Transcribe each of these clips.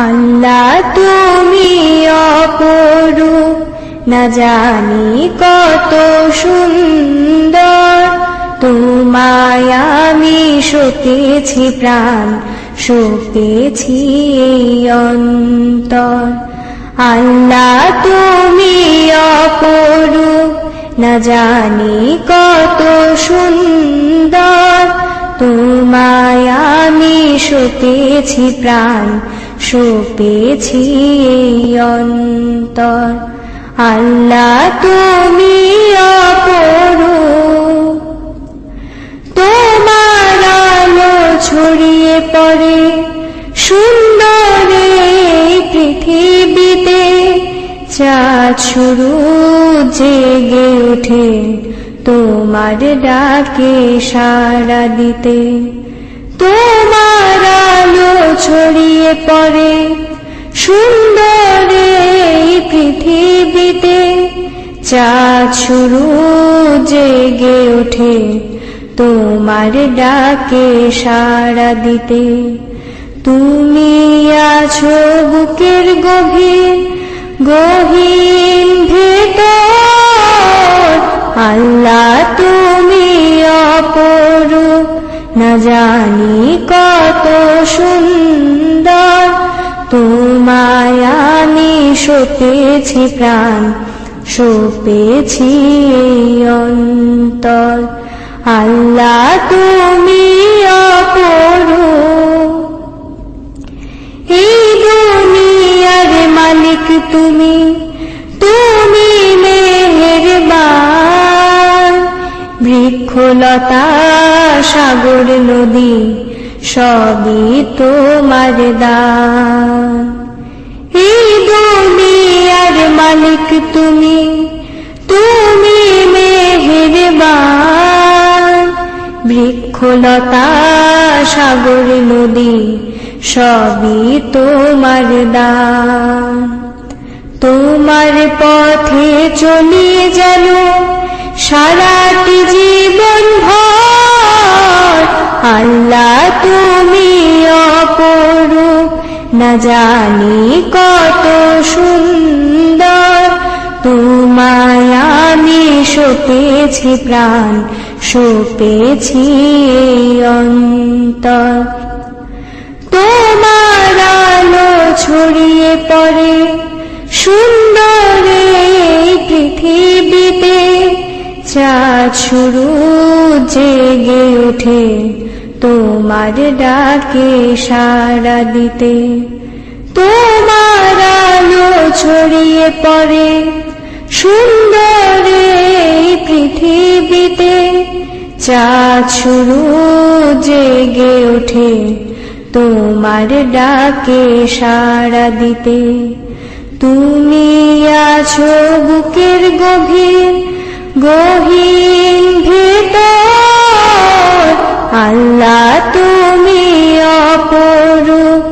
আল্লাহ তুমি অপরূপ, না জানি কত সুন্দর। তোমায় আমি সপেছি প্রাণ, সপেছি এই অন্তর। আল্লাহ তুমি অপরূপ, না জানি কত সুন্দর। তোমায় আমি সপেছি প্রাণ, সপেছি এই অন্তর। আল্লাহ তুমি অপরূপ, তোমার আলো ছড়িয়ে পড়ে সুন্দর এই পৃথিবীতে। চাঁদ শুরু জেগে ওঠে তোমার ডাকে সাড়া দিতে। তোমার আলো ছড়িয়ে পড়ে সুন্দর এই পৃথিবীতে। চাঁদ শুরু জেগে ওঠে তোমার ডাকে সাড়া দিতে। তুমি আছো বুকের গভীর গহীন ভেতর। আল্লাহ তুমি অপরূপ, না জানি কত সুন্দর। তোমায় আমি সপেছি প্রাণ, সপেছি এই অন্তর। আল্লাহ তুমি অপরূপ, এই দুনিয়ার মালিক তুমি, তুমি মেহেরবান। বৃক্ষলতা সাগর নদী সবই তোমার দান। এই দুনিয়ার মালিক তুমি, তুমি মেহেরবান। বৃক্ষলতা সাগর নদী সবই তোমার দান। তোমার পথে চলি যেন সারাটি জীবন ভর। আল্লাহ তুমি অপরূপ, না জানি কত সুন্দর। তোমায় আমি সপেছি প্রাণ, সপেছি এই অন্তর। তোমার আলো ছড়িয়ে পড়ে সুন্দর এই পৃথিবীতে। চাঁদ শুরু জেগে ওঠে তোমার ডাকে সাড়া দিতে। তোমার আলো ছড়িয়ে পড়ে সুন্দর এই পৃথিবীতে। চাঁদ শুরু জেগে ওঠে তোমার ডাকে সাড়া দিতে। তুমি আছো বুকের গভীর গহীন ভেতর। আল্লাহ তুমি অপরূপ,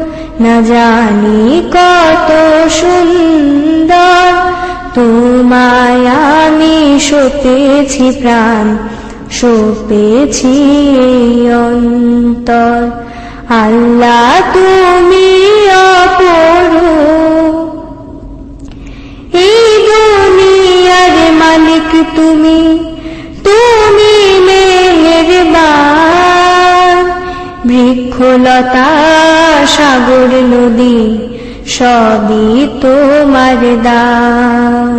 না জানি কত সুন্দর। তোমায় আমি সপেছি প্রাণ, সপেছি এই অন্তর। আল্লাহ তুমি অপরূপ, এই দুনিয়ার মালিক তুমি, তুমি মেহেরবান। বৃক্ষলতা সাগর নদী সবই তোমার দান।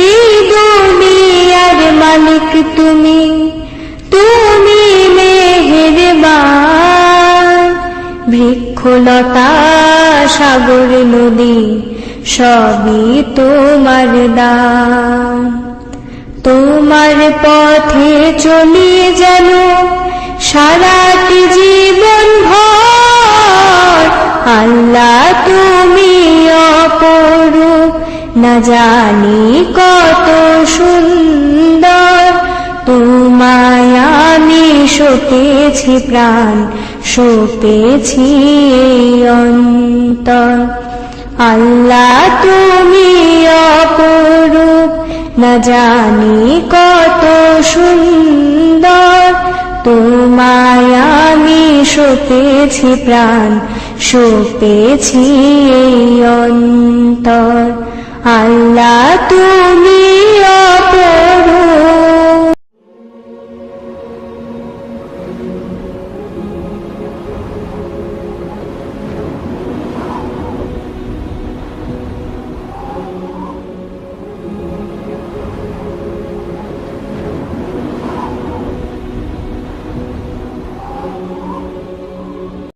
এই দুনিয়ার মালিক তুমি, তুমি মেহেরবান। বৃক্ষলতা সাগর নদী সবই তোমার দান। তোমার পথে চলি যেন সারাটি জীবন ভর। আল্লাহ তুমি অপরূপ, না জানি কত সুন্দর। তোমায় আমি সপেছি প্রাণ, সপেছি এই অন্তর। আল্লাহ তুমি অপরূপ, না জানি কত সুন্দর। তোমায় আমি সপেছি প্রাণ, সপেছি এই অন্তর। আল্লাহ তুমি অপরূপ